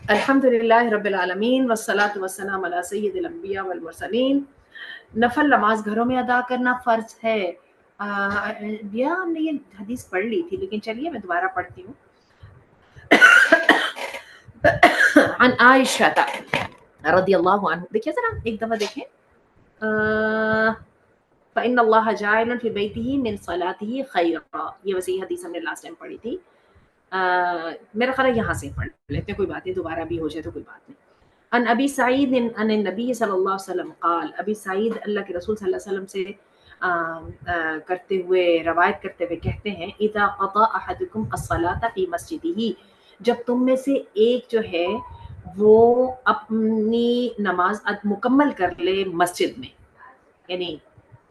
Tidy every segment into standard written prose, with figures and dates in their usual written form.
अल्हम्दुलिल्लाहि रब्बिल आलमीन वस्सलातु वस्सलाम अला सय्यिदिल अंबिया वल मुरसलीन। नफल नमाज घरों में अदा करना फर्ज है। भैया हमने ये हदीस पढ़ ली थी, लेकिन चलिए मैं दोबारा पढ़ती हूँ। अन आयशा रदियल्लाहु अन्हा, देखिए जरा एक दफा देखें। फ़इन्नल्लाह जाइलुन फ़ी बैतिही मिन सलातिही खैरा, ये वैसे ही हदीस हमने लास्ट टाइम पढ़ी थी। मेरा ख्याल है यहाँ से पढ़ लेते हैं, कोई बात नहीं, दोबारा भी हो जाए तो कोई बात नहीं। अन अबी सईद अन नबी सल्लल्लाहु अलैहि वसल्लम क़ाल, अबी सईद अल्लाह के रसूल सल्लल्लाहु अलैहि वसल्लम से करते हुए रवायत करते हुए कहते हैं, इज़ा क़ज़ा अहदुकुम अस्सलाता फ़ी मस्जिदिही, जब तुम में से एक जो है वो अपनी नमाज मुकम्मल कर ले मस्जिद में, यानी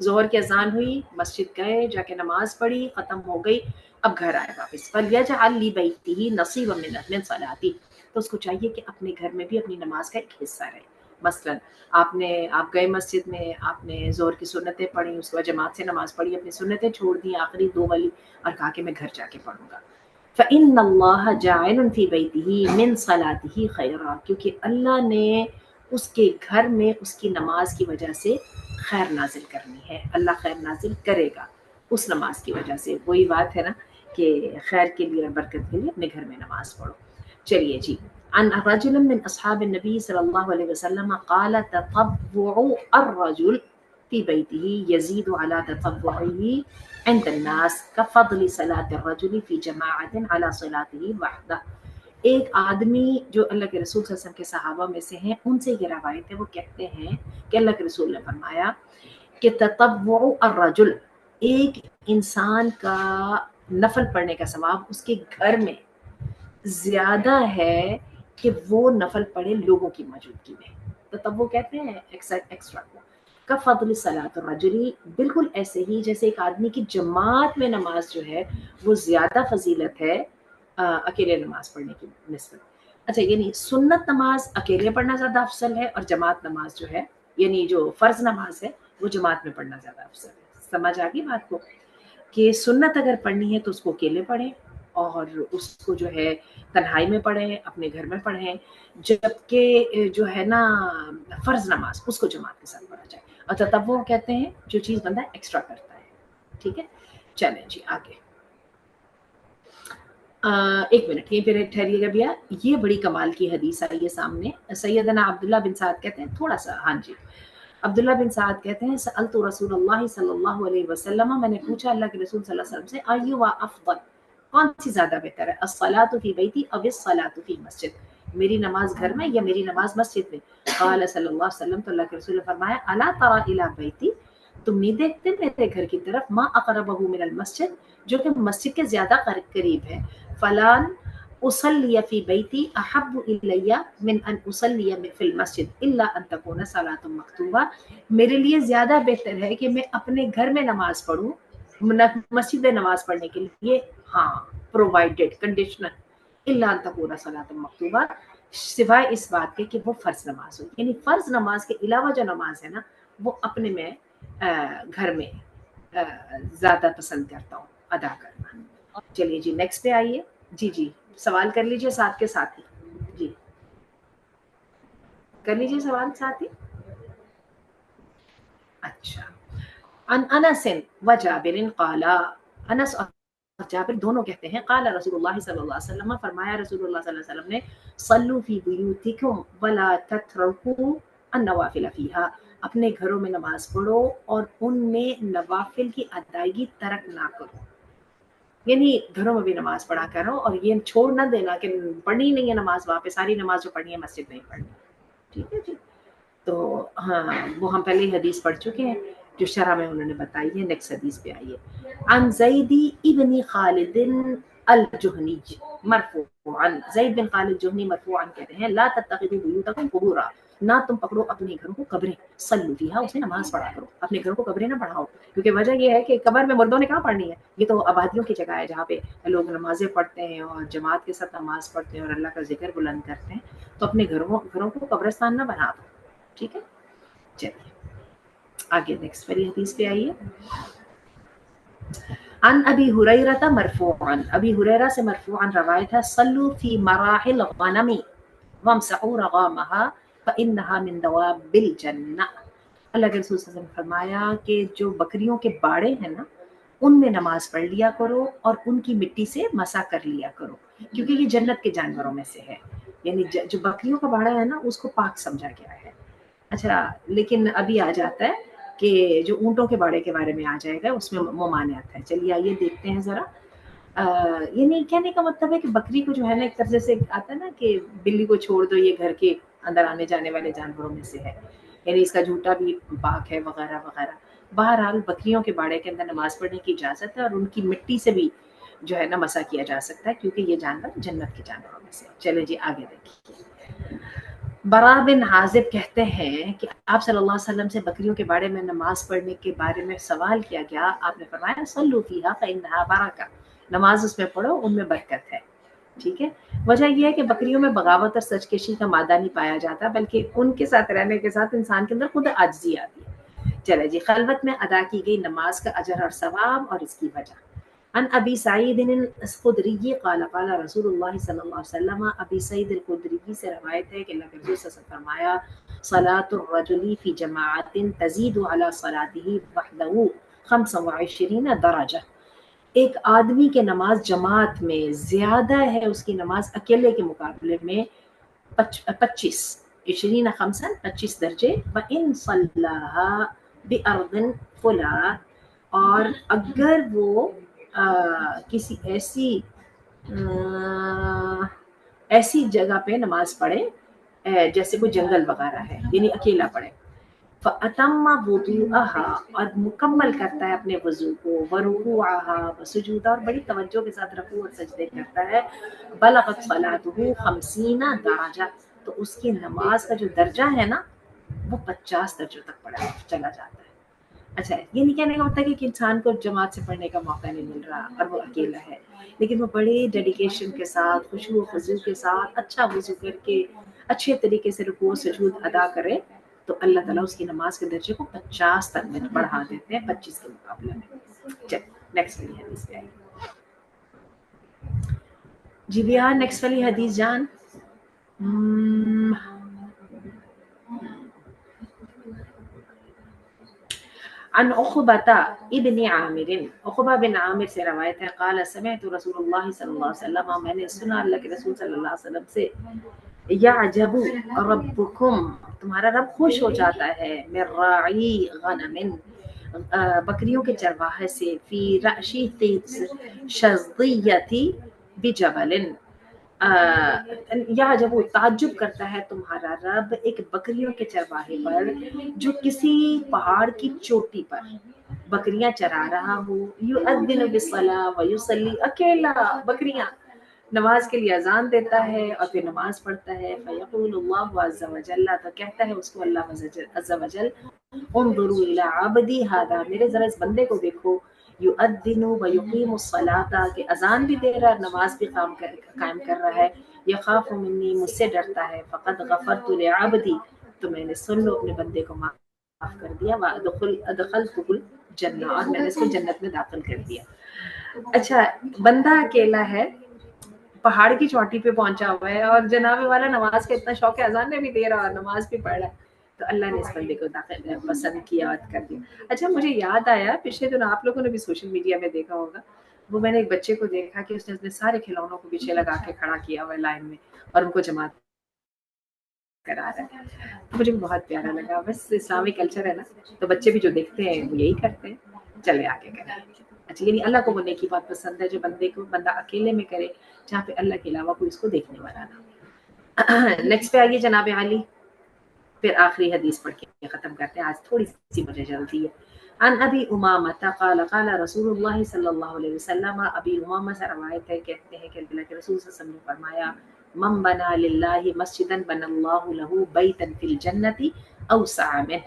ज़ोहर की अजान हुई, मस्जिद गए, जाके नमाज पढ़ी, खत्म हो गई, अब घर आए वापस, फलियजअल ली बैतिही नसीबम मिन सलाती, तो उसको चाहिए कि अपने घर में भी अपनी नमाज का एक हिस्सा रहे। मसलन आप गए मस्जिद में, आपने ज़ोहर की सुन्नतें पढ़ी, उसके बाद जमात से नमाज पढ़ी, अपनी सुन्नतें छोड़ दी आखिरी दो वाली, और कहा कि मैं घर जाके पढ़ूंगा। फ़इन्नल्लाह जाइलुन फ़ी बैतिही मिन सलातिही खैरा, क्योंकि अल्लाह ने उसके घर में उसकी नमाज की वजह से खैर नाजिल करनी है, अल्लाह खैर नाजिल करेगा उस नमाज की वजह से। वही बात है ना कि खैर के लिए और बरकत के लिए अपने घर में नमाज पढ़ो। चलिए जी, अन रजुल मिन अस्हाब नबी सल्लल्लाहु अलैहि वसल्लम क़ाल ततव्वुउ अर्रजुल फ़ी बैतिही यज़ीदु अला ततव्वुइही इंद अन्नास कफ़द्ल सलाति अर्रजुल फ़ी जमाअतिन अला सलातिही वहदह। एक आदमी जो अल्लाह के रसूल सल्लल्लाहु अलैहि वसल्लम के सहाबा में से हैं, उनसे ये रवायत है, वो कहते हैं कि अल्लाह के रसूल ने फरमाया कि ततव्वुउ अर्रजुल, एक इंसान का नफल पढ़ने का सवाब उसके घर में ज्यादा है कि वो नफल पढ़े लोगों की मौजूदगी में। ततव्वु कहते हैं एक्स्ट्रा को। का फضल सलात रजुली, बिल्कुल ऐसे ही जैसे एक आदमी की जमात में नमाज जो है वो ज्यादा फजीलत है अकेले नमाज पढ़ने की निस्बत। अच्छा, यानी सुन्नत नमाज अकेले पढ़ना ज्यादा अफसल है, और जमात नमाज जो है, यानी जो फर्ज नमाज है, वो जमात में पढ़ना ज्यादा अफसल है। समझ आ गई बात को कि सुन्नत अगर पढ़नी है तो उसको अकेले पढ़ें, और उसको जो है तन्हाई में पढ़ें, अपने घर में पढ़ें, जबकि जो है ना फर्ज नमाज उसको जमात के साथ पढ़ा जाए। अच्छा, तब वो कहते हैं जो चीज़ बंदा एक्स्ट्रा करता है। ठीक है, चलें जी आगे। एक मिनट यहीं पे ठहरिएगा भैया, ये बड़ी कमाल की हदीस आई है सामने। सैयदना अब्दुल्ला बिन साद कहते हैं, थोड़ा सा, हाँ जी, अब्दुल्ला बिन साद कहते हैं, सअलतु रसूलुल्लाह सल्लल्लाहु अलैहि वसल्लम, मैंने पूछा अल्लाह के रसूल सल्लल्लाहु अलैहि वसल्लम से, अय्युवा अफदल, कौन सी ज्यादा बेहतर है, अस्सलातु फी बैती अव अस्सलातु फी मस्जिद, मेरी नमाज घर में या मेरी नमाज मस्जिद में। क़ाल सल्लल्लाहु अलैहि वसल्लम, तो अल्लाह के रसूल ने फरमाया, अला तरा इला बैती, तुम नहीं देखते मेरे घर की तरफ, मा अक़रबहु मिनल मस्जिद, जो कि मस्जिद के ज्यादा करीब है, फलान उसल्लिया फी बैती अहब्बु इलैया मिन अन उसल्लिया फिल मस्जिद इल्ला अन तकूना सलातुम मक्तूबा, मेरे लिए ज्यादा बेहतर है कि मैं अपने घर में नमाज पढ़ूं मस्जिद में नमाज पढ़ने के लिए, हाँ, प्रोवाइडेड, कंडीशनल, इल्ला अन तकूना सलातुम मक्तूबा, सिवाय इस बात के कि वो फर्ज नमाज हो, यानी फर्ज नमाज के अलावा जो नमाज है ना वो अपने में घर में ज्यादा पसंद करता हूँ अदा करना। चलिए जी नेक्स्ट पे आइए। जी जी, सवाल कर लीजिए साथ के साथ ही, जी कर लीजिए सवाल साथ ही। अच्छा, अन अनस व जाबिर क़ाला, अनस और जाबिर दोनों कहते हैं, क़ाला रसूलुल्लाह सल्लल्लाहु अलैहि वसल्लम, फरमाया रसूलुल्लाह सल्लल्लाहु अलैहि वसल्लम ने, सल्लू फी बुयूतिकुम वला ततरकू अन्नवाफिल फीहा, अपने घरों में नमाज पढ़ो और उनमें नवाफिल की अदायगी तर्क ना करो, यानी घरों में भी नमाज पढ़ा करो, और ये छोड़ ना देना कि पढ़नी नहीं है नमाज, वहाँ पे सारी नमाज जो पढ़नी है मस्जिद में ही पढ़नी। ठीक है जी, तो हाँ, वो हम पहले ही हदीस पढ़ चुके हैं जो शरह में उन्होंने बताई है। नेक्स्ट हदीस पे आइए। अन ज़ैदी इब्न खालिद अल जुहनी मरफूअन, ज़ैद बिन खालिद जुहनी मरफूअन कहते हैं, ला तत्तखिदू बुयूतकुम कुबूरा, ना तुम पकड़ो अपने घरों को कब्रें, सल्लू फीहा, उसमें नमाज पढ़ा करो, अपने घरों को कब्रें ना बढ़ाओ, क्योंकि वजह ये है कि कब्र में मुर्दों ने कहाँ पढ़नी है, ये तो आबादियों की जगह है जहाँ पे लोग नमाजें पढ़ते हैं और जमात के साथ नमाज पढ़ते हैं और अल्लाह का जिक्र बुलंद करते हैं, तो अपने घरों को कब्रिस्तान ना बना दो। ठीक है, चलिए आगे नेक्स्ट वाली हदीस पे आइए। अन अबी हुरैरा मरफूअन, अबी हुरैरा से मरफूअन रवायत है, सल्लू फी मराहिल गनमी, वमसहू रगामहा फ़इन्नहा मिन दवाबिल जन्नह। अल्लाह के रसूल सल्लल्लाहु अलैहि वसल्लम ने फरमाया कि जो बकरियों के बाड़े हैं ना, उनमें नमाज पढ़ लिया करो और उनकी मिट्टी से मसा कर लिया करो, क्योंकि ये जन्नत के जानवरों में से है। यानी जो बकरियों का बाड़ा है ना, उसको पाक समझा गया है। अच्छा, लेकिन अभी आ जाता है कि जो ऊँटों के बाड़े के बारे में आ जाएगा, उसमें ममानियत है। चलिए आइए देखते हैं ज़रा। ये नहीं कहने का मतलब है कि बकरी को जो है ना, एक तरह से आता है ना कि बिल्ली को छोड़ दो, ये घर के अंदर आने जाने वाले जानवरों में से है, यानी इसका झूठा भी पाक है वगैरह वगैरह। बहरहाल बकरियों के बाड़े के अंदर नमाज पढ़ने की इजाज़त है और उनकी मिट्टी से भी जो है ना मसा किया जा सकता है, क्योंकि ये जानवर जन्नत के जानवरों में से। चले जी आगे देखिए। बरा बिन हाजिब कहते हैं कि आप सल्लल्लाहु अलैहि वसल्लम से बकरियों के बारे में नमाज पढ़ने के बारे में सवाल किया गया। आपने फरमाया सल्लू फीहा फ़इन्नहा बरका, नमाज उसमें पढ़ो, उनमें बरकत है। ठीक है। वजह यह है कि बकरियों में बगावत और सचकेशी का मादा नहीं पाया जाता, बल्कि उनके साथ रहने के साथ इंसान के अंदर खुद आजिज़ी आती है। चले जी, खलवत में अदा की गई नमाज का अजर और सवाब और इसकी वजह। अन अबी सईद अल-खुदरी क़ाल क़ाल रसूलुल्लाह सल्लल्लाहु अलैहि वसल्लम, अबी सईद अल-खुदरी से रवायत है कि अल्लाह के रसूल सल्लल्लाहु अलैहि वसल्लम फरमाया, सलातुर रजुली फी जमाअतिन तज़ीदु अला सलातिही वहदहु 25 दरजा। एक आदमी के नमाज जमात में ज्यादा है उसकी नमाज अकेले के मुकाबले में 25 इशरीन खमसन 25 दर्जे। व इन सल्लाहा बिअर्दिन फुला, और अगर वो किसी ऐसी जगह पे नमाज पढ़े जैसे कोई जंगल वगैरह है, यानी अकेला पढ़े, फ़अतम्मा वुदूअहा, और मुकम्मल करता है अपने वज़ू को, व रुकूअहा व सुजूदा, और बड़ी तवज्जो के साथ रुकू और सजदे करता है, बलगत सलातुहु 50 दरजा, तो उसकी नमाज का जो दर्जा है ना, वो 50 दर्जों तक चला जाता है। अच्छा, ये नहीं कहने का मतलब कि इंसान को जमात से पढ़ने का मौका नहीं मिल रहा और वो अकेला है, लेकिन वो बड़े डेडिकेशन के साथ, खुशू व खुजू के साथ, अच्छा वज़ू करके अच्छे तरीके से रुकू और सुजूद अदा करे, तो अल्लाह ताला उसकी नमाज के दर्जे को 50 तक में बढ़ा देते हैं 25 के मुकाबले में। चल नेक्स्ट वाली हदीस पे आइए जी भैया, नेक्स्ट वाली हदीस जान। अन उक़बता इब्न आमिर, उक़बा बिन आमिर से रवायत है, क़ाल समिअतु रसूलुल्लाह सल्लल्लाहु अलैहि वसल्लम, मैंने सुना अल्लाह के रसूल सल्लल्लाहु अलैहि वसल्लम से, यअजबु रब्बुकुम, तुम्हारा रब खुश हो जाता है, मिन राई गनमिन, बकरियों के चरवाहे से, फी रअशी शज़दियती बिजबलिन, या जब वो ताज्जुब करता है तुम्हारा रब एक बकरियों के चरवाहे पर जो किसी पहाड़ की चोटी पर बकरियां चरा रहा हो, युअद्दिनु बिस्सला व युसल्ली, अकेला बकरियां, नमाज के लिए अजान देता है और फिर नमाज पढ़ता है। फयक़ूलुल्लाहु अज़्ज़ा व जल्ला, तो कहता है उसको अल्लाह अज़्ज़ा व जल, उन्ज़ुरू इला अब्दी हादा, मेरे जरा इस बंदे को देखो, युअद्दिनु व युक़ीमु स्सलाता, के अजान भी दे रहा है, नमाज भी कायम कर रहा है, यख़ाफ़ु मिन्नी, मुझसे डरता है, फ़क़द गफ़रतु लिअब्दी, तो मैंने सुन लो अपने बंदे को माफ कर दिया, व अदखलतुहुल जन्नह, और मैंने इसको जन्नत में दाखिल कर दिया। अच्छा, बंदा अकेला है, पहाड़ की चोटी पे पहुंचा हुआ है, और जनाबे वाला नमाज का इतना शौक है, अजान में भी दे रहा है, नमाज भी पढ़ रहा है, तो अल्लाह ने इस बंदे को पसंद किया, कर दिया। अच्छा, मुझे याद आया, पिछले दिन आप लोगों ने भी सोशल मीडिया में देखा होगा, वो मैंने एक बच्चे को देखा कि उसने अपने सारे खिलौनों को पीछे लगा के खड़ा किया हुआ है लाइन में, और उनको जमात करा रहा है, तो मुझे बहुत प्यारा लगा। बस इस्लामिक कल्चर है ना, तो बच्चे भी जो देखते हैं वो यही करते हैं। चले आगे करें। अच्छा, यानी अल्लाह को वो नेकी बात पसंद है जो बंदा अकेले में करे, जहाँ पे अल्लाह के अलावा कोई उसको देखने वाला ना। नेक्स्ट पे आइए जनाब अली, फिर आखिरी हदीस पढ़ के खत्म करते हैं, आज थोड़ी सी मुझे जल्दी है। अन अबी उमामा क़ाल क़ाल रसूलुल्लाह सल्लल्लाहु अलैहि वसल्लम, अबी उमामा से रवायत है, कहते हैं कि अल्लाह के रसूल सल्लल्लाहु अलैहि वसल्लम ने फरमाया, मन बना लिल्लाहि मस्जिदन बनल्लाहु लहू बैतन फिल जन्नति औसा मिन,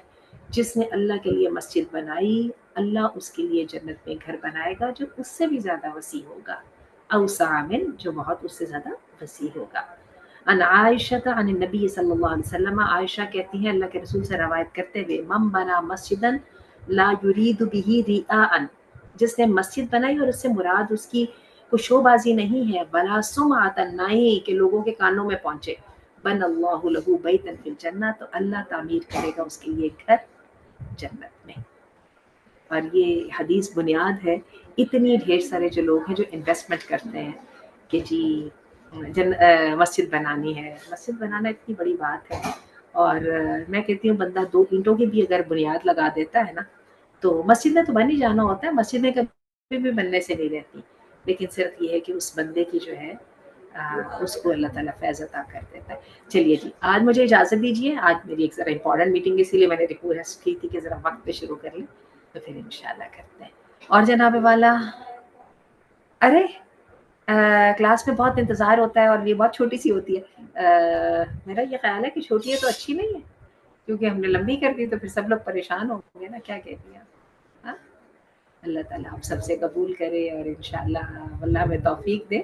जिसने अल्लाह के लिए मस्जिद बनाई, अल्लाह उसके लिए जन्नत में घर बनाएगा जो उससे भी ज्यादा वसी होगा, औसा मिन, जो बहुत उससे ज्यादा वसी होगा। अन आयशा अन नबी सल्लल्लाहु अलैहि वसल्लम, आयशा कहती हैं अल्लाह के रसूल से रवायत करते हुए, मन बना मस्जिदन ला युरीदु बिही रिआअन, जिसने मस्जिद बनाई और उससे मुराद उसकी कोई शोबाजी नहीं है, वला सुमअतन, नहीं कि लोगों के कानों में पहुंचे, बन अल्लाहु लहू बैतन फिल जन्नह, तो अल्लाह तामीर करेगा उसके लिए घर जन्नत में। और ये हदीस बुनियाद है इतनी ढेर सारे जो लोग हैं जो इन्वेस्टमेंट करते हैं कि जी मस्जिद बनानी है, मस्जिद बनाना इतनी बड़ी बात है। और मैं कहती हूँ बंदा 2 ईंटों की भी अगर बुनियाद लगा देता है ना, तो मस्जिद में तो बन ही जाना होता है, मस्जिद में कभी भी बनने से नहीं रहती, लेकिन सिर्फ ये है कि उस बंदे की जो है उसको अल्लाह ताला फैज़ अता कर देता है। चलिए जी, आज मुझे इजाज़त दीजिए, आज मेरी एक ज़रा इम्पोर्टेंट मीटिंग, इसीलिए मैंने रिक्वेस्ट की थी कि ज़रा वक्त पे शुरू कर लें, तो फिर इंशाल्लाह करते हैं। और जनाब वाला, अरे क्लास में बहुत इंतज़ार होता है और ये बहुत छोटी सी होती है। मेरा ये ख्याल है कि छोटी है तो अच्छी नहीं है, क्योंकि हमने लंबी कर दी तो फिर सब लोग परेशान होंगे ना, क्या कहती हैं आप? हाँ? अल्लाह ताला आप सबसे कबूल करे और इंशाल्लाह अल्लाह हमें तौफीक दे,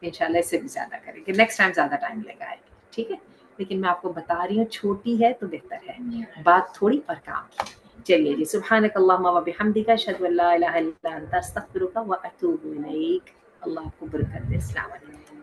इंशाल्लाह इससे भी ज़्यादा करेंगे, नेक्स्ट टाइम ज़्यादा टाइम लगाएंगे, ठीक है? लेकिन मैं आपको बता रही हूँ छोटी है तो बेहतर है, बात थोड़ी और काम की। चलिए जी, सुब्हानक अल्लाहुम्मा व बिहम्दिका अशहदु अल्ला इलाहा इल्ला अंता अस्तगफिरुका व अतूबु इलैक। अल्लाह आपको बरकत दे। अस्सलाम वालेकुम।